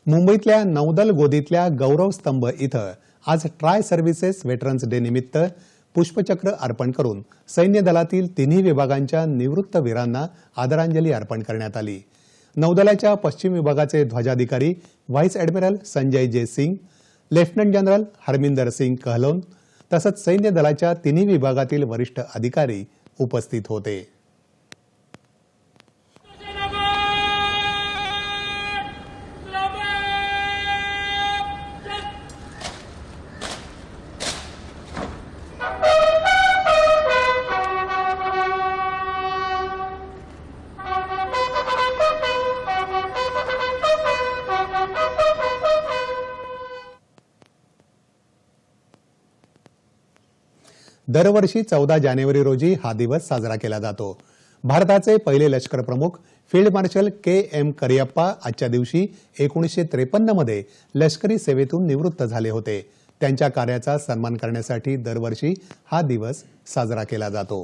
मुंबईतल्या नौदल गोदीतल्या गौरव स्तंभ इथं आज ट्राय सर्व्हिसेस वेटरन्स डे निमित्त पुष्पचक्र अर्पण करून सैन्य दलातील तिन्ही विभागांच्या निवृत्त वीरांना आदरांजली अर्पण करण्यात आली। नौदलाच्या पश्चिम विभागाचे ध्वजाधिकारी व्हाईस ॲडमिरल संजय जे सिंग, लेफ्टनंट जनरल हरमिंदर सिंग कहलोन तसंच सैन्य दलाच्या तिन्ही विभागातील वरिष्ठ अधिकारी उपस्थित होते। दरवर्षी 14 जानेवारी रोजी हा दिवस साजरा केला जातो। भारताचे पहिले लष्कर प्रमुख फील्ड मार्शल के.एम. करियप्पा आजच्या दिवशी 1953 मध्ये लष्करी सेवेतून निवृत्त झाले होते। त्यांच्या कार्याचा सन्मान करण्यासाठी दरवर्षी हा दिवस साजरा केला जातो।